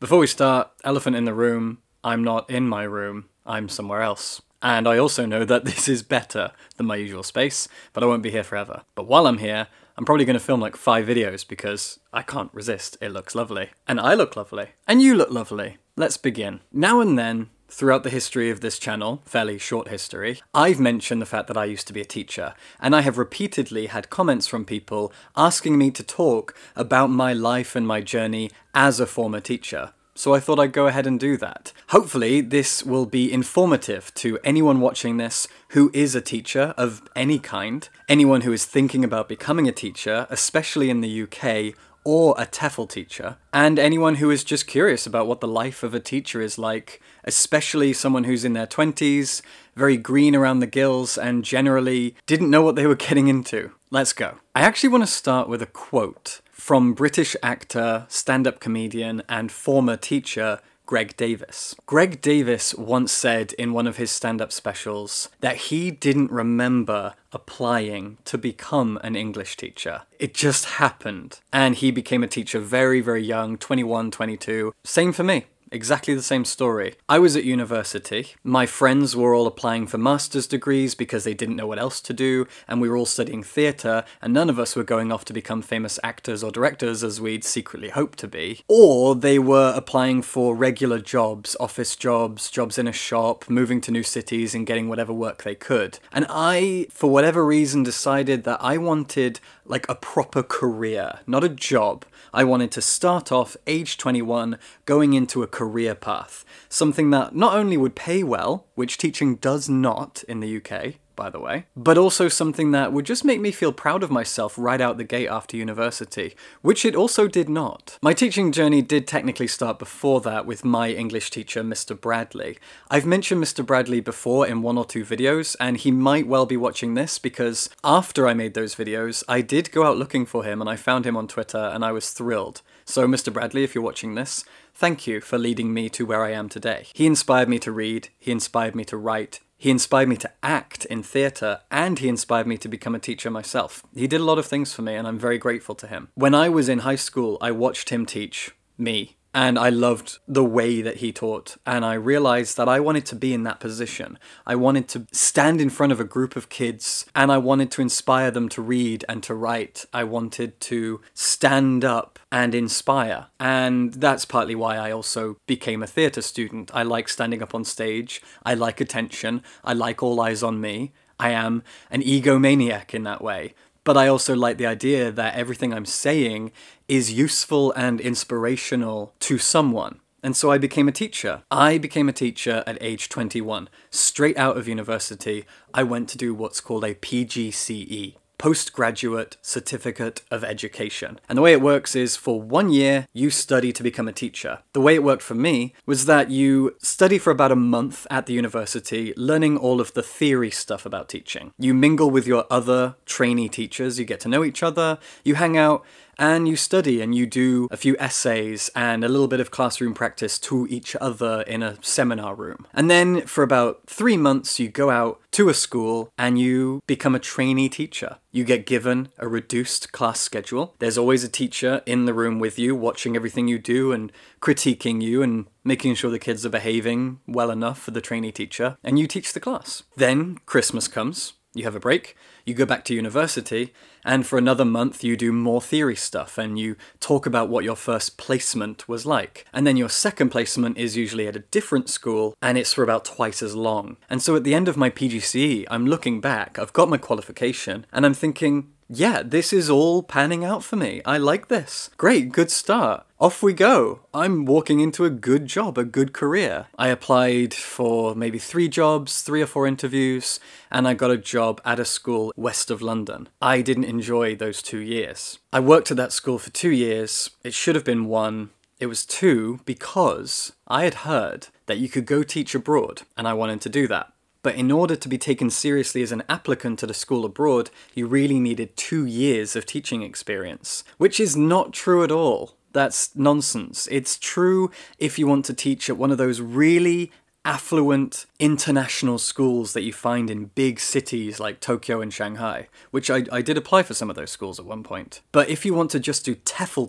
Before we start, elephant in the room, I'm not in my room, I'm somewhere else. And I also know that this is better than my usual space, but I won't be here forever. But while I'm here, I'm probably going to film like 5 videos because I can't resist, it looks lovely. And I look lovely. And you look lovely. Let's begin. Now and then, throughout the history of this channel, fairly short history, I've mentioned the fact that I used to be a teacher, and I have repeatedly had comments from people asking me to talk about my life and my journey as a former teacher. So I thought I'd go ahead and do that. Hopefully this will be informative to anyone watching this who is a teacher of any kind, anyone who is thinking about becoming a teacher, especially in the UK, or a TEFL teacher, and anyone who is just curious about what the life of a teacher is like, especially someone who's in their 20s, very green around the gills, and generally didn't know what they were getting into. Let's go. I actually want to start with a quote from British actor, stand-up comedian, and former teacher Greg Davies. Greg Davies once said in one of his stand-up specials that he didn't remember applying to become an English teacher. It just happened. And he became a teacher very, very young, 21, 22. Same for me. Exactly the same story. I was at university. My friends were all applying for master's degrees because they didn't know what else to do, and we were all studying theatre, and none of us were going off to become famous actors or directors as we'd secretly hoped to be. Or they were applying for regular jobs, office jobs, jobs in a shop, moving to new cities and getting whatever work they could. And I, for whatever reason, decided that I wanted like a proper career, not a job. I wanted to start off age 21 going into a career path, something that not only would pay well, which teaching does not in the UK, by the way, but also something that would just make me feel proud of myself right out the gate after university, which it also did not. My teaching journey did technically start before that with my English teacher, Mr. Bradley. I've mentioned Mr. Bradley before in 1 or 2 videos, and he might well be watching this because after I made those videos, I did go out looking for him and I found him on Twitter and I was thrilled. So Mr. Bradley, if you're watching this, thank you for leading me to where I am today. He inspired me to read, he inspired me to write, he inspired me to act in theatre, and he inspired me to become a teacher myself. He did a lot of things for me, and I'm very grateful to him. When I was in high school, I watched him teach me, and I loved the way that he taught, and I realized that I wanted to be in that position. I wanted to stand in front of a group of kids, and I wanted to inspire them to read and to write. I wanted to stand up and inspire, and that's partly why I also became a theatre student. I like standing up on stage, I like attention, I like all eyes on me. I am an egomaniac in that way. But I also like the idea that everything I'm saying is useful and inspirational to someone. And so I became a teacher. I became a teacher at age 21. Straight out of university, I went to do what's called a Pgce. Postgraduate Certificate of Education. And the way it works is for 1 year, you study to become a teacher. The way it worked for me was that you study for about a month at the university, learning all of the theory stuff about teaching. You mingle with your other trainee teachers, you get to know each other, you hang out, and you study and you do a few essays and a little bit of classroom practice to each other in a seminar room. And then for about 3 months you go out to a school and you become a trainee teacher. You get given a reduced class schedule. There's always a teacher in the room with you watching everything you do and critiquing you and making sure the kids are behaving well enough for the trainee teacher, and you teach the class. Then Christmas comes. You have a break, you go back to university, and for another month you do more theory stuff and you talk about what your first placement was like. And then your second placement is usually at a different school and it's for about twice as long. And so at the end of my Pgce, I'm looking back, I've got my qualification, and I'm thinking, yeah, this is all panning out for me. I like this. Great, good start. Off we go. I'm walking into a good job, a good career. I applied for maybe 3 jobs, 3 or 4 interviews, and I got a job at a school west of London. I didn't enjoy those 2 years. I worked at that school for 2 years. It should have been 1. It was 2 because I had heard that you could go teach abroad, and I wanted to do that. But in order to be taken seriously as an applicant at a school abroad, you really needed 2 years of teaching experience, which is not true at all. That's nonsense. It's true if you want to teach at one of those really affluent international schools that you find in big cities like Tokyo and Shanghai, which I did apply for some of those schools at one point. But if you want to just do TEFL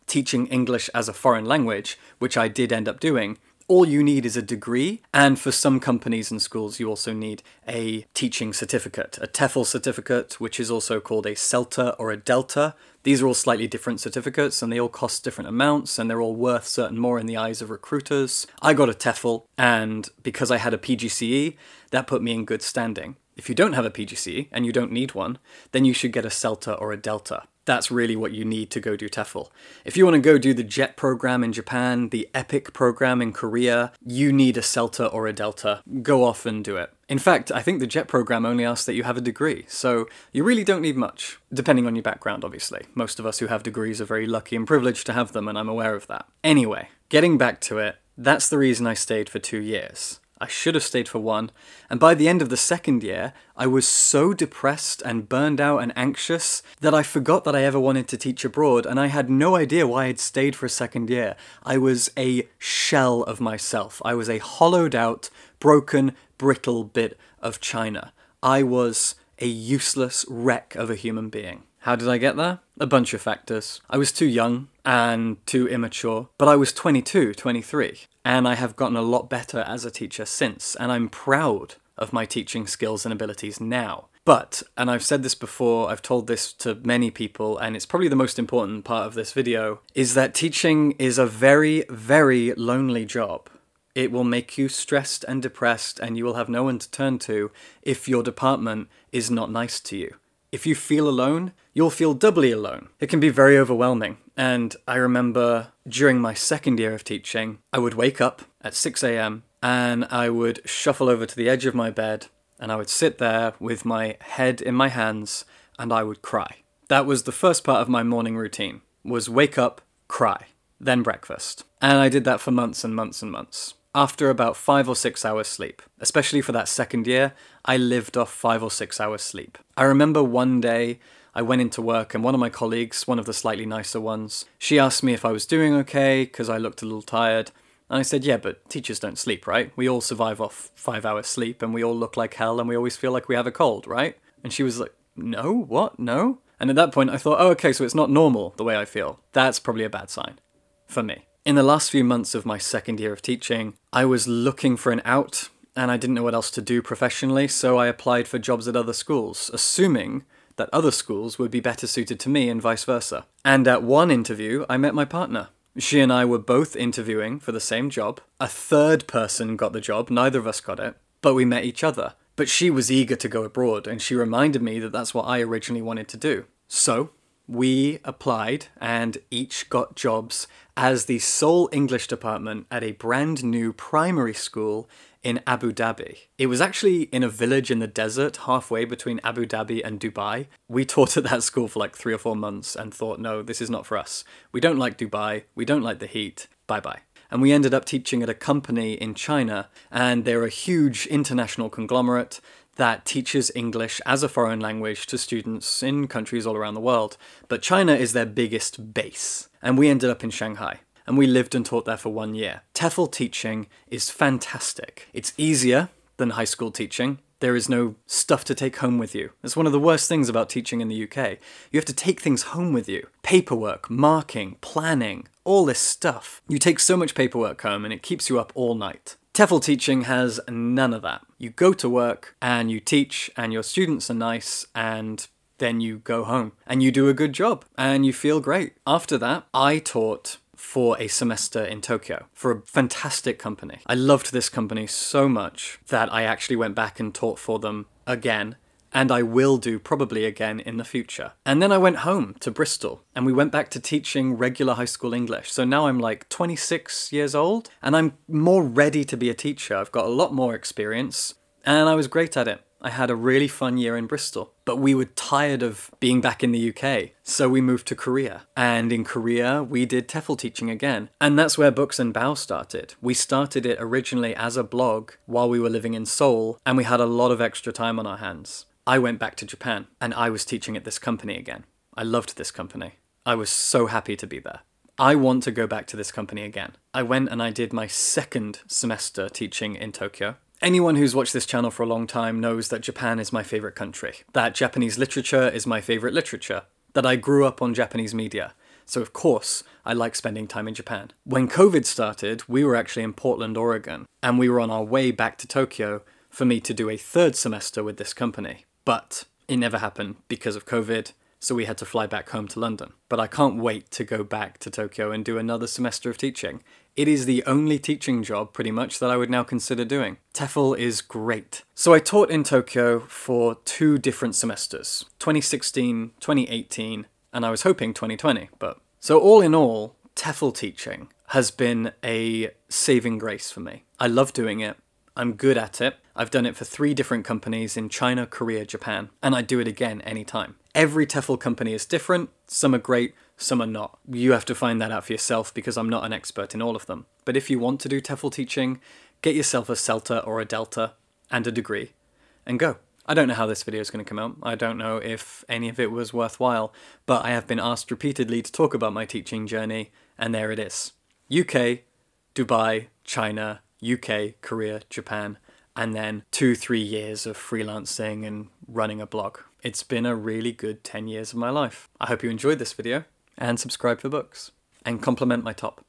teaching English as a foreign language, which I did end up doing, all you need is a degree, and for some companies and schools you also need a teaching certificate, a TEFL certificate, which is also called a CELTA or a DELTA. These are all slightly different certificates and they all cost different amounts and they're all worth certain more in the eyes of recruiters. I got a TEFL, and because I had a Pgce, that put me in good standing. If you don't have a Pgce and you don't need one, then you should get a CELTA or a DELTA. That's really what you need to go do TEFL. If you want to go do the JET program in Japan, the EPIC program in Korea, you need a CELTA or a DELTA. Go off and do it. In fact, I think the JET program only asks that you have a degree, so you really don't need much, depending on your background, obviously. Most of us who have degrees are very lucky and privileged to have them, and I'm aware of that. Anyway, getting back to it, that's the reason I stayed for 2 years. I should have stayed for 1, and by the end of the second year, I was so depressed and burned out and anxious that I forgot that I ever wanted to teach abroad, and I had no idea why I'd stayed for a second year. I was a shell of myself. I was a hollowed out, broken, brittle bit of china. I was a useless wreck of a human being. How did I get there? A bunch of factors. I was too young and too immature, but I was 22, 23, and I have gotten a lot better as a teacher since, and I'm proud of my teaching skills and abilities now. But, and I've said this before, I've told this to many people, and it's probably the most important part of this video, is that teaching is a very, very lonely job. It will make you stressed and depressed, and you will have no one to turn to if your department is not nice to you. If you feel alone, you'll feel doubly alone. It can be very overwhelming. And I remember during my second year of teaching, I would wake up at 6 a.m. and I would shuffle over to the edge of my bed and I would sit there with my head in my hands and I would cry. That was the first part of my morning routine, was wake up, cry, then breakfast. And I did that for months and months and months. After about 5 or 6 hours sleep, especially for that second year, I lived off 5 or 6 hours sleep. I remember one day I went into work and one of my colleagues, one of the slightly nicer ones, she asked me if I was doing okay because I looked a little tired. And I said, yeah, but teachers don't sleep, right? We all survive off 5 hours sleep and we all look like hell and we always feel like we have a cold, right? And she was like, no, what? No? And at that point I thought, oh, okay, so it's not normal the way I feel. That's probably a bad sign for me. In the last few months of my second year of teaching, I was looking for an out and I didn't know what else to do professionally, so I applied for jobs at other schools, assuming that other schools would be better suited to me and vice versa. And at one interview, I met my partner. She and I were both interviewing for the same job. A third person got the job, neither of us got it, but we met each other. But she was eager to go abroad, and she reminded me that that's what I originally wanted to do. So we applied and each got jobs as the sole English department at a brand new primary school in Abu Dhabi. It was actually in a village in the desert halfway between Abu Dhabi and Dubai. We taught at that school for like 3 or 4 months and thought, no, this is not for us. We don't like Dubai, we don't like the heat, bye-bye. And we ended up teaching at a company in China, and they're a huge international conglomerate that teaches English as a foreign language to students in countries all around the world. But China is their biggest base, and we ended up in Shanghai. And we lived and taught there for 1 year. TEFL teaching is fantastic. It's easier than high school teaching. There is no stuff to take home with you. That's one of the worst things about teaching in the UK. You have to take things home with you. Paperwork, marking, planning, all this stuff. You take so much paperwork home and it keeps you up all night. TEFL teaching has none of that. You go to work and you teach and your students are nice and then you go home and you do a good job and you feel great. After that, I taught for a semester in Tokyo for a fantastic company. I loved this company so much that I actually went back and taught for them again, and I will do probably again in the future. And then I went home to Bristol and we went back to teaching regular high school English. So now I'm like 26 years old and I'm more ready to be a teacher. I've got a lot more experience and I was great at it. I had a really fun year in Bristol, but we were tired of being back in the UK, so we moved to Korea. And in Korea, we did TEFL teaching again. And that's where Books and Bao started. We started it originally as a blog while we were living in Seoul, and we had a lot of extra time on our hands. I went back to Japan, and I was teaching at this company again. I loved this company. I was so happy to be there. I want to go back to this company again. I went and I did my second semester teaching in Tokyo. Anyone who's watched this channel for a long time knows that Japan is my favourite country, that Japanese literature is my favourite literature, that I grew up on Japanese media, so of course I like spending time in Japan. When COVID started, we were actually in Portland, Oregon, and we were on our way back to Tokyo for me to do a third semester with this company. But it never happened because of COVID, so we had to fly back home to London. But I can't wait to go back to Tokyo and do another semester of teaching. It is the only teaching job, pretty much, that I would now consider doing. TEFL is great. So I taught in Tokyo for 2 different semesters, 2016, 2018, and I was hoping 2020, but... So all in all, TEFL teaching has been a saving grace for me. I love doing it. I'm good at it. I've done it for 3 different companies in China, Korea, Japan, and I'd do it again anytime. Every TEFL company is different. Some are great, some are not. You have to find that out for yourself because I'm not an expert in all of them. But if you want to do TEFL teaching, get yourself a CELTA or a Delta and a degree and go. I don't know how this video is going to come out. I don't know if any of it was worthwhile, but I have been asked repeatedly to talk about my teaching journey, and there it is. UK, Dubai, China, UK, Korea, Japan, and then 2-3 years of freelancing and running a blog. It's been a really good 10 years of my life. I hope you enjoyed this video, and subscribe for books, and compliment my top.